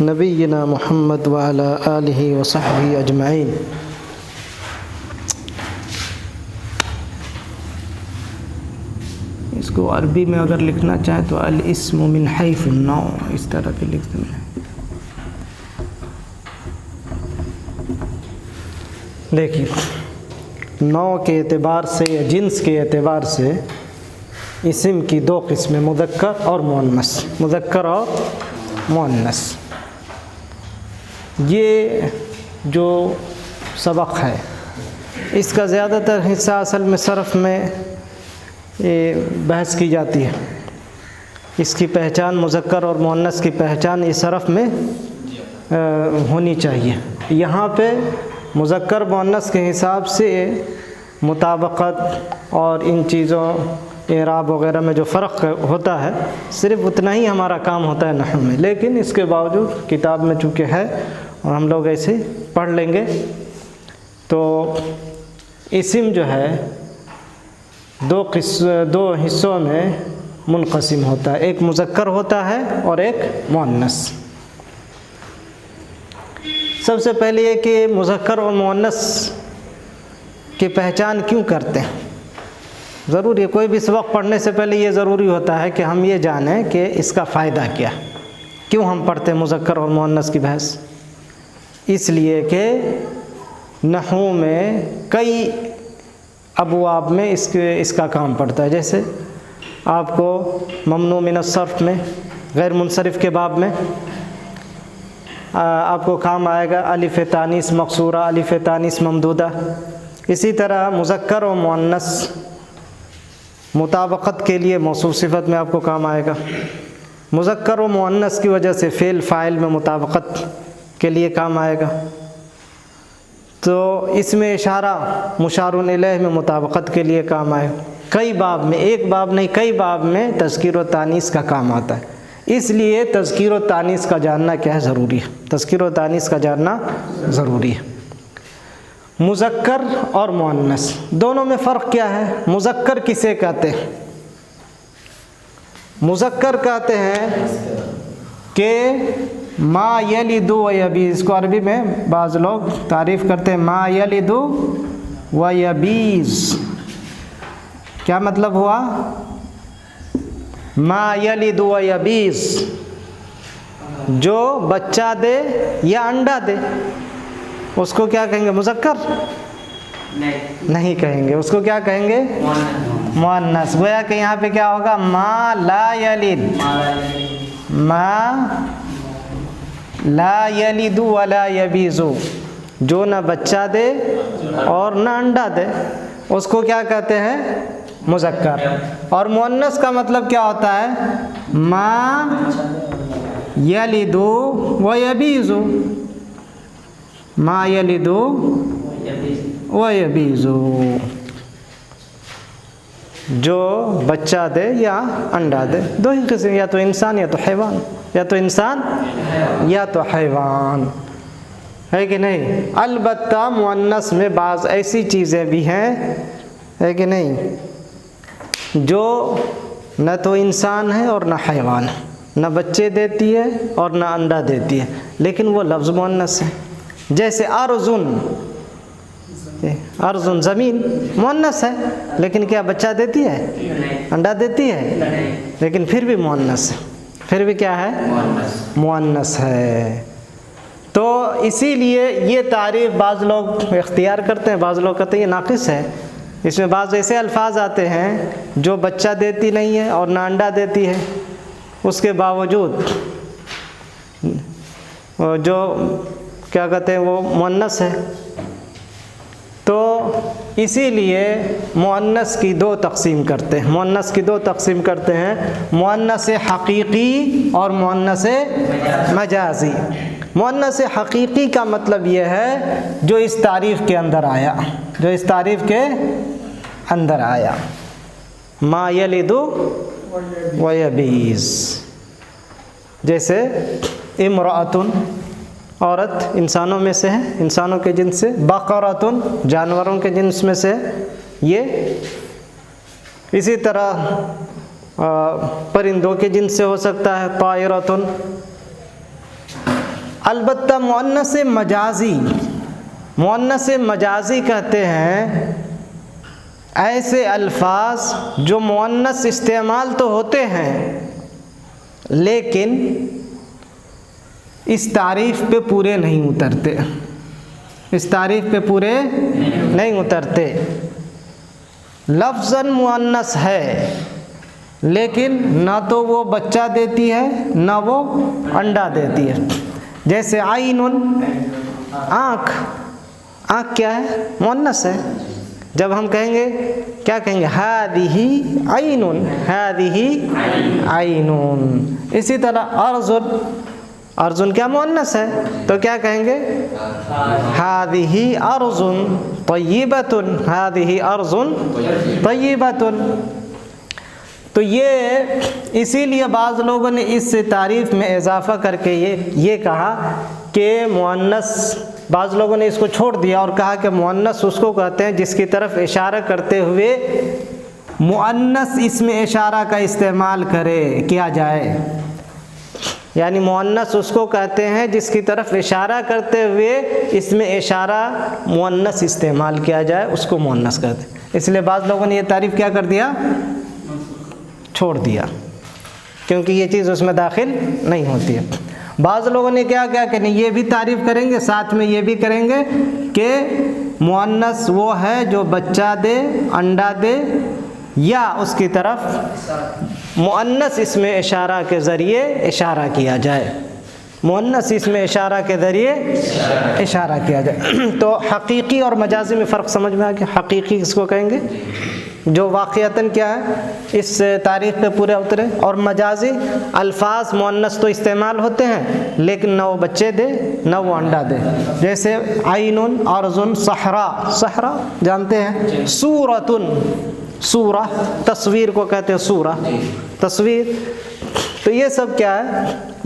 नबीना मोहम्मद व अला आलिहि व सहबिहि अजमईन। इसको अरबी में अगर लिखना चाहे तो अल इस्मु मिन हैफ़ुन नौ, इस तरह पे लिख दें। देखिए, नौ के एतबार से या जिन्स के एतबार से इस्म की दो किस्में, मुज़क्कर और मुअन्नस। मुज़क्कर और मुअन्नस, ये जो सबक है इसका ज़्यादातर हिस्सा असल में सरफ़ में बहस की जाती है। इसकी पहचान, मुज़क्कर और मुअन्नस की पहचान इस सरफ़ में होनी चाहिए। यहाँ पे मुज़क्कर मुअन्नस के हिसाब से मुताबकत और इन चीज़ों एराब वगैरह में जो फ़र्क होता है, सिर्फ़ उतना ही हमारा काम होता है नहव में। लेकिन इसके बावजूद किताब में चूँकि है और हम लोग ऐसे पढ़ लेंगे, तो इस्म जो है दो हिस्सों में मुनक़सिम होता है। एक मुज़क्कर होता है और एक मुअन्नस। सबसे पहले ये कि मुज़क्कर और मुअन्नस की पहचान क्यों करते हैं। ज़रूरी है, कोई भी सबक पढ़ने से पहले ये ज़रूरी होता है कि हम ये जानें कि इसका फ़ायदा क्या, क्यों हम पढ़ते हैं मुज़क्कर और मुअन्नस की बहस। इसलिए कि नहू में कई अबवाब में इसका काम पड़ता है। जैसे आपको ममनू मिन अस्सर्फ़ में, गैर मुनसरिफ़ के बाब में आपको काम आएगा अलिफ़ तानीस मक़सूरा, अलिफ़ तानीस ममदूदा। इसी तरह मुज़क्कर और मुअन्नस मुताबकत के लिए मौसूफ़ सिफ़त में आपको काम आएगा। मुज़क्कर और मुअन्नस की वजह से फ़ेल फ़ाइल में मुताबकत के लिए काम आएगा। तो इसमें इशारा मुशारुन इलैह में मुताबकत के लिए काम आए। कई बाब में, एक बाब नहीं कई बाब में तज़कीर व तानीस का काम आता है। इसलिए तज़कीर व तानीस का जानना क्या है, ज़रूरी है। तज़कीर व तानीस का जानना ज़रूरी है। मुज़क्कर और मुअन्नस दोनों में फ़र्क क्या है। मुज़क्कर किसे कहते हैं? मुज़क्कर कहते हैं कि मा यलिदु व यबीज़। इसको अरबी में बाज़ लोग तारीफ़ करते हैं, मा यलिदु व यबीज़। क्या मतलब हुआ? मा यलिदु व यबीज़, जो बच्चा दे या अंडा दे, उसको क्या कहेंगे? मुज़क्कर नहीं कहेंगे, उसको क्या कहेंगे? मुअन्नस। गोया कि यहाँ पे क्या होगा? मा ला यलिद, मा ला यलिदु वला यबीज़ु, जो न बच्चा दे और न अंडा दे, उसको क्या कहते हैं? मुज़क्कर। और मुअन्नस का मतलब क्या होता है? मा यलिदु व यबीज़ु, मा यलिदु व यबीज़ु, जो बच्चा दे या अंडा दे। दो ही किस्म, या तो इंसान या तो हैवान, या तो इंसान या तो हैवान, है कि नहीं। अलबत्ता मुअन्नस में बाज़ ऐसी चीज़ें भी हैं, है कि नहीं, जो न तो इंसान है और न हैवान है, न बच्चे देती है और न अंडा देती है, लेकिन वो लफ्ज़ मुअन्नस है। जैसे अर्ज़ुन, अर्ज़ुन ज़मीन मुअन्नस है, लेकिन क्या बच्चा देती है? अंडा देती है, लेकिन फिर भी मुअन्नस है। फिर भी क्या है? मुअन्नस है। तो इसीलिए ये तारीफ़ बाज़ लोग इख्तियार करते हैं, बाज़ लोग कहते हैं ये नाक़िस है। इसमें बाज़ ऐसे अल्फाज आते हैं जो बच्चा देती नहीं है और ना अंडा देती है, उसके बावजूद जो क्या कहते हैं वो मुअन्नस है। तो इसीलिए मुअन्नस की दो तक़सीम करते हैं, मुअन्नस की दो तक़सीम करते हैं, मुअन्नस हक़ीक़ी और मुअन्नस मजाज़ी। मुअन्नस हक़ीक़ी का मतलब ये है जो इस तारीफ़ के अंदर आया, जो इस तारीफ़ के अंदर आया। मा यलिदु वयबीज़। जैसे इमरातुन औरत इंसानों में से है, इंसानों के जिन्स से। बकरतुन जानवरों के जिन्स में से ये। इसी तरह परिंदों के जिन्स से हो सकता है, तायरतुन। अलबत्ता मुअन्नस मजाजी, मुअन्नस मजाजी कहते हैं ऐसे अल्फाज जो मुअन्नस इस्तेमाल तो होते हैं लेकिन इस तारीफ़ पे पूरे नहीं उतरते, इस तारीफ़ पे पूरे नहीं उतरते। लफ्ज़न मुअन्नस है लेकिन ना तो वो बच्चा देती है ना वो अंडा देती है। जैसे आइनुन, आँख। आँख क्या है? मुअन्नस है। जब हम कहेंगे, क्या कहेंगे? हादिही आइनुन, हादिही आइनुन। इसी तरह अर्जुन, अर्जुन क्या मुअन्नस है, तो क्या कहेंगे? हादिही अर्जुन तय्यिबतुन, हादिही अर्जुन तय्यिबतुन। तो ये इसीलिए बाज़ लोगों ने इस तारीफ़ में इजाफ़ा करके ये कहा कि मुअन्नस, बाज़ लोगों ने इसको छोड़ दिया और कहा कि मुअन्नस उसको कहते हैं जिसकी तरफ इशारा करते हुए मुअन्नस इसमें इशारा का इस्तेमाल किया जाए। यानी मुअन्नस उसको कहते हैं जिसकी तरफ इशारा करते हुए इसमें इशारा मुअन्नस इस्तेमाल किया जाए, उसको मुअन्नस कहते हैं। इसलिए बाज़ लोगों ने ये तारीफ़ क्या कर दिया? छोड़ दिया, क्योंकि ये चीज़ उसमें दाखिल नहीं होती है। बाज़ लोगों ने क्या कि नहीं, ये भी तारीफ़ करेंगे साथ में ये भी करेंगे कि मुअन्नस वो है जो बच्चा दे, अंडा दे, या उसकी तरफ मुअन्नस इसमें इशारा के ज़रिए इशारा किया जाए, मुअन्नस इसमें इशारा के ज़रिए इशारा किया जाए। तो हकीकी और मजाजी में फ़र्क समझ में आ गया। हकीकी किसको कहेंगे? जो वाक़ियतन क्या है, इस तारीफ़ पे पूरे उतरे। और मजाजी अल्फाज मुअन्नस तो इस्तेमाल होते हैं लेकिन न वो बच्चे दे न वो अंडा दे। जैसे आइनुन, अर्जुन, सहरा, सहरा जानते हैं, सूरतुन, सूरा, तस्वीर को कहते हैं सूरा, तस्वीर। तो ये सब क्या है?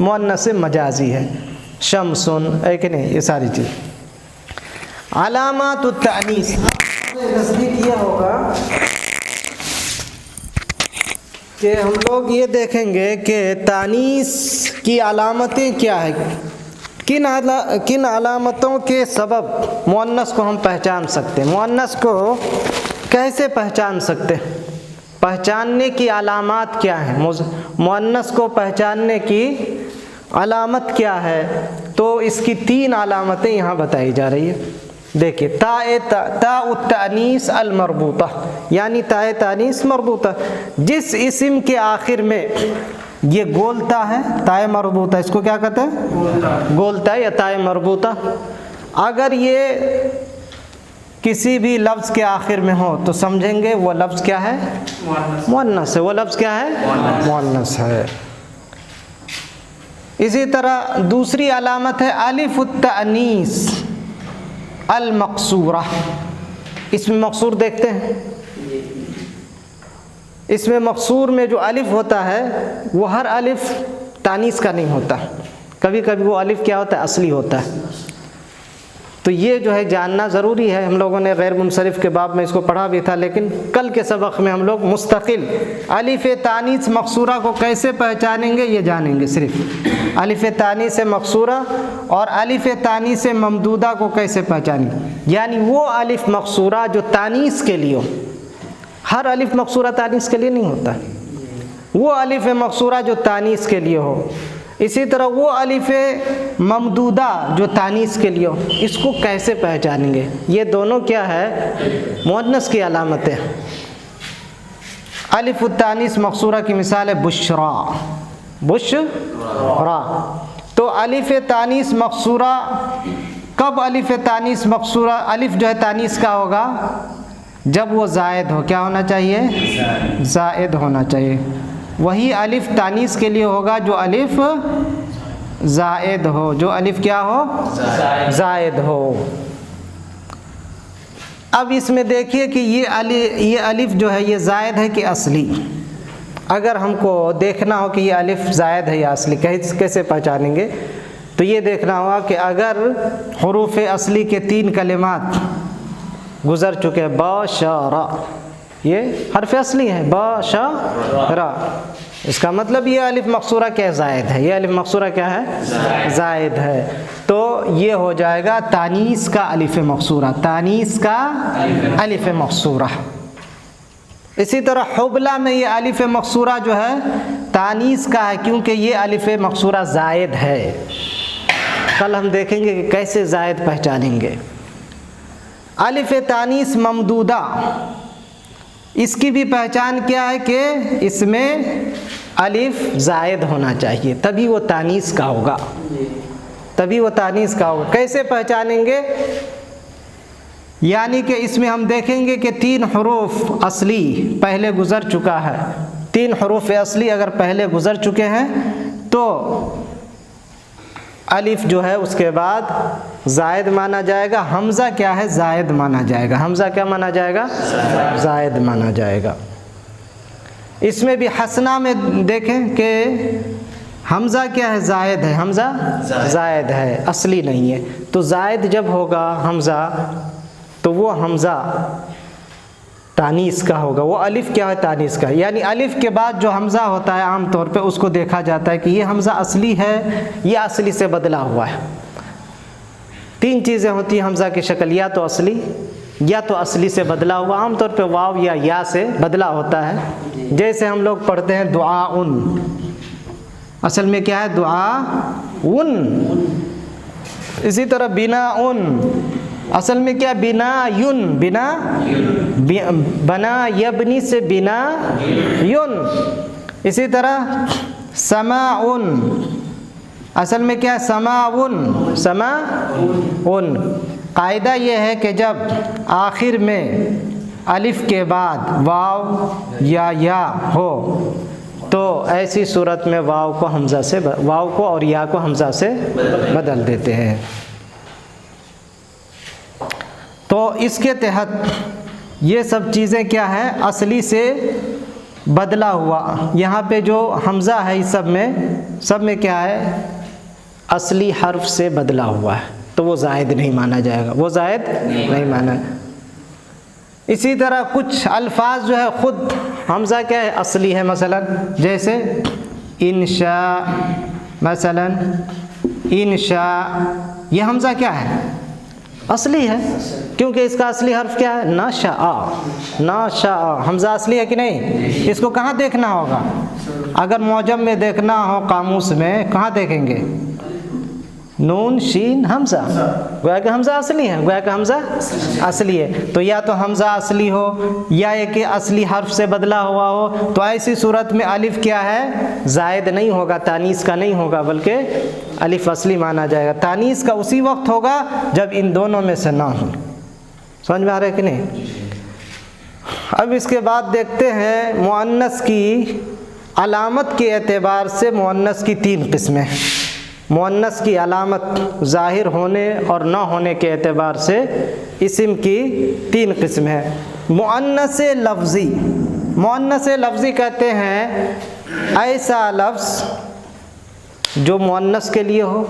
मुअन्नस मजाजी है। शम्सुन, है कि नहीं? ये सारी चीज़। अलामातुत तानीस, नज़दीक ये होगा कि हम लोग ये देखेंगे कि तानीस की अलामतें क्या है, किन अलामतों के सबब मुअन्नस को हम पहचान सकते हैं, मुअन्नस को कैसे पहचान सकते हैं, पहचानने की अलामत क्या है, मुअन्नस को पहचानने की अलामत क्या है। तो इसकी 3 अलामतें यहाँ बताई जा रही है। देखिए, ताउत्तानीस अल मरबूता, यानी ताए तानीस मरबूता, जिस इस्म के आखिर में ये गोलता है, ताए मरबूता, इसको क्या कहते हैं? गोलता या ताए मरबूता। अगर ये किसी भी लफ्ज़ के आखिर में हो तो समझेंगे वो लफ्ज़ क्या है? मुअन्नस है। वो लफ्ज़ क्या है? मुअन्नस है। इसी तरह दूसरी अलामत है अलिफ़ुत तानीस अल मक़सूरा। इसमें मक़सूर देखते हैं, इसमें मक़सूर में जो अलिफ़ होता है वो हर अलिफ़ तानीस का नहीं होता, कभी कभी वो अलिफ़ क्या होता है? असली होता है। तो ये जो है जानना ज़रूरी है। हम लोगों ने गैर मुनसरिफ़ के बाब में इसको पढ़ा भी था, लेकिन कल के सबक में हम लोग मुस्तकिल अलिफ़ तानीस मक़सूरा को कैसे पहचानेंगे ये जानेंगे। सिर्फ अलिफ़ तानीस मक़सूरा और अलिफ़ तानीस ममदूदा को कैसे पहचानेंगे, यानी वो अलिफ़ मक़सूरा जो तानीस के लिए हो। हर अलिफ़ मक़सूरा तानीस के लिए नहीं होता, वो अलिफ़ मक़सूरा जो तानीस के लिए हो। इसी तरह वो अलिफ़ ममदूदा जो तानीस के लिए हो, इसको कैसे पहचानेंगे? ये दोनों क्या है? मुअन्नस की अलामतें। अलिफ़ तानीस मक़सूरा की मिसाल है बुशरा, बुशरा। तो अलिफ़ तानीस मक़सूरा कब? अलिफ़ तानीस मक़सूरा, अलिफ़ जो है तानीस का होगा जब वो ज़ायद हो। क्या होना चाहिए? ज़ायद होना चाहिए। वही अलिफ़ तानीस के लिए होगा जो अलिफ़ ज़ायद हो, जो अलिफ़ क्या हो? ज़ायद हो। अब इसमें देखिए कि ये अलिफ़ जो है ये ज़ायद है कि असली? अगर हमको देखना हो कि ये अलिफ ज़ायद है या असली, कैसे पहचानेंगे? तो ये देखना होगा कि अगर हुरूफ असली के 3 कलिमात गुज़र चुके हैं, बशरा, ये हर्फ असली है, बशरा, इसका मतलब ये अलिफ मकसूरा क्या है? ज़ायद है। ये अलिफ मकसूरा क्या है? ज़ायद है। तो ये हो जाएगा तानीस का अलिफ मकसूरा, तानीस का अलिफ मकसूरा। इसी तरह हुबला में ये अलिफ मकसूरा जो है तानीस का है, क्योंकि ये अलिफ मकसूरा ज़ायद है। कल हम देखेंगे कि कैसे ज़ायद पहचानेंगे। अलिफ तानीस ममदूदा, इसकी भी पहचान क्या है कि इसमें अलिफ ज़ायद होना चाहिए, तभी वो तानीस का होगा, तभी वो तानीस का होगा। कैसे पहचानेंगे? यानी कि इसमें हम देखेंगे कि 3 हुरूफ असली पहले गुज़र चुका है। 3 हुरूफ असली अगर पहले गुज़र चुके हैं तो अलिफ जो है उसके बाद ज़ायद माना जाएगा। हमज़ा क्या है? ज़ायद माना जाएगा। हमज़ा क्या माना जाएगा? ज़ायद माना जाएगा। इसमें भी हसना में देखें कि हमज़ा क्या है? ज़ायद है। हमज़ा ज़ायद है, असली नहीं है। तो ज़ायद जब होगा हमज़ा तो वो हमज़ा तानीस का होगा। वो अलिफ क्या है? तानीस का। यानी अलिफ के बाद जो हमज़ा होता है आम तौर पे उसको देखा जाता है कि ये हमज़ा असली है या असली से बदला हुआ है। 3 चीज़ें होती हैं हमज़ा की शक्ल, या तो असली, या तो असली से बदला हुआ, आमतौर पे वाव या से बदला होता है। जैसे हम लोग पढ़ते हैं दुआ उन, असल में क्या है? दुआ उन। इसी तरह बिना उन, असल में क्या? बिना युन, बिना बना यबनी से बिना युन। इसी तरह समाउन, असल में क्या? समाउन, समाउन। कायदा ये है कि जब आखिर में अलिफ के बाद वाव या हो तो ऐसी सूरत में वाव को हमज़ा से, वाव को और या को हमज़ा से बदल देते हैं। तो इसके तहत ये सब चीज़ें क्या है? असली से बदला हुआ। यहाँ पे जो हमज़ा है इस सब में क्या है? असली हर्फ से बदला हुआ है, तो वो ज़ायद नहीं माना जाएगा, वो ज़ायद नहीं माना। इसी तरह कुछ अल्फाज जो है ख़ुद हमज़ा क्या है? असली है। मसलन जैसे इंशा, मसलन इंशा, ये हमज़ा क्या है? असली है, क्योंकि इसका असली हर्फ क्या है? नाशा। नाशा हमज़ा असली है कि नहीं? इसको कहाँ देखना होगा? अगर मौजम में देखना हो, कामूस में कहाँ देखेंगे? नून शीन हमज़ा, गोया कि हमज़ा असली है, गोया कि हमज़ा असली है। तो या तो हमज़ा असली हो या एक असली हर्फ से बदला हुआ हो, तो ऐसी सूरत में अलिफ क्या है? ज़ायद नहीं होगा, तानीस का नहीं होगा, बल्कि अलिफ असली माना जाएगा। तानीस का उसी वक्त होगा जब इन दोनों में से ना हो। समझ में आ रहा है कि नहीं? अब इसके बाद देखते हैं मुअन्नस की अलामत के एतबार से। मुअन्नस की 3 किस्में। मुअन्नस की अलामत ज़ाहिर होने और न होने के एतबार से इस्म की 3 किस्म है। मुअन्नस लफ्ज़ी, मुअन्नस लफ्ज़ी कहते हैं ऐसा लफ्ज़ जो मुअन्नस के लिए हो,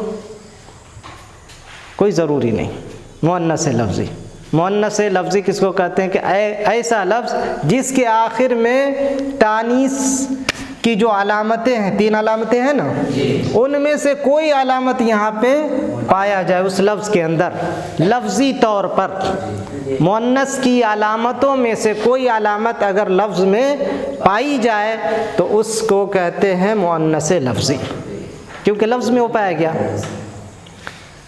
कोई ज़रूरी नहीं। मुअन्नस लफ्ज़ी, मुअन्नस लफ्ज़ी किसको कहते हैं? कि ऐसा लफ्ज़ जिसके आखिर में तानीस की जो अलामतें हैं, 3 अलामतें हैं ना, उनमें से कोई अलामत यहाँ पे पाया जाए उस लफ्ज़ के अंदर लफ्ज़ी तौर पर। मुअन्नस की अलामतों में से कोई अलामत अगर लफ्ज़ में पाई जाए तो उसको कहते हैं मुअन्नस लफ्ज़ी, क्योंकि लफ्ज़ में वो पाया गया।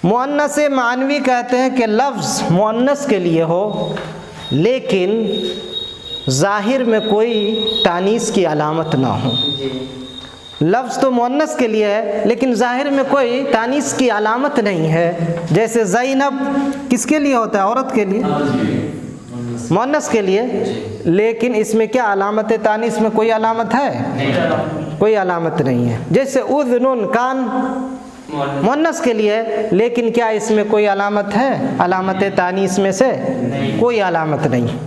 मुअन्नस मानवी कहते हैं कि लफ्ज़ मुअन्नस के लिए हो लेकिन ज़ाहिर में कोई तानीस की अलामत ना हो। लफ्ज़ तो मुअन्नस के लिए है लेकिन ज़ाहिर में कोई तानीस की अलामत नहीं है। जैसे ज़ैनब किसके लिए होता है? औरत के लिए, मुअन्नस के लिए, लेकिन इसमें क्या अलामत है? तानीस में कोई अलामत है? कोई अलामत नहीं है। जैसे उज़्नुन, कान मुअन्नस के लिए, लेकिन क्या इसमें कोई अलामत है? अलामत तानीस में से कोई अलामत नहीं।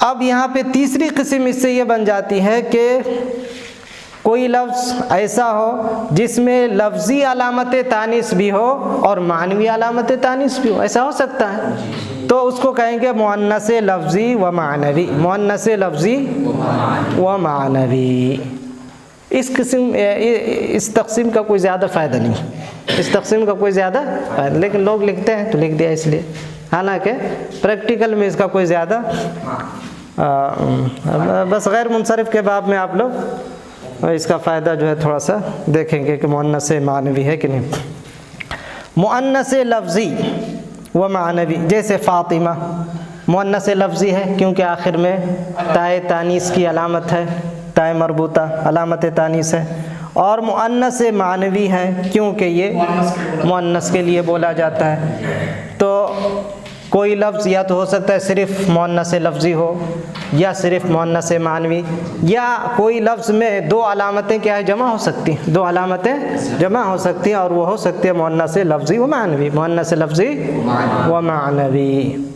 अब यहाँ पे तीसरी किस्म इससे ये बन जाती है कि कोई लफ्ज़ ऐसा हो जिसमें लफ्ज़ी अलामत तानीस भी हो और मानवी अलामत तानीस भी हो, ऐसा हो सकता है, तो उसको कहेंगे मुअन्नस लफ्ज़ी व मानवी, मुअन्नस लफ्ज़ी व मानवी। इस तक़सीम का कोई ज़्यादा फ़ायदा नहीं, इस तक़सीम का कोई ज़्यादा फ़ायदा, लेकिन लोग लिखते हैं तो लिख दिया इसलिए, हालांकि प्रैक्टिकल में इसका कोई ज़्यादा बस गैर मुनसरिफ के बाब में आप लोग इसका फ़ायदा जो है थोड़ा सा देखेंगे कि मुअन्नस मानवी है कि नहीं। मुअन्नस लफ्ज़ी व मानवी, जैसे फ़ातिमा मुअन्नस लफ्ज़ी है क्योंकि आखिर में ताए तानीस की अलामत है, ताए मरबूता अलामत तानीस है, और मुअन्नस मानवी है क्योंकि ये मुअन्नस के लिए बोला जाता है। तो कोई लफ्ज़ या तो हो सकता है सिर्फ़ मुअन्नस लफ्ज़ी हो या सिर्फ़ मुअन्नस मानवी, या कोई लफ्ज़ में दो अलामतें क्या है जमा हो सकती हैं, दो अलामतें जमा हो सकती हैं, और वो हो सकती है मुअन्नस लफ्ज़ी व मानवी, मुअन्नस लफ्ज़ी व मानवी।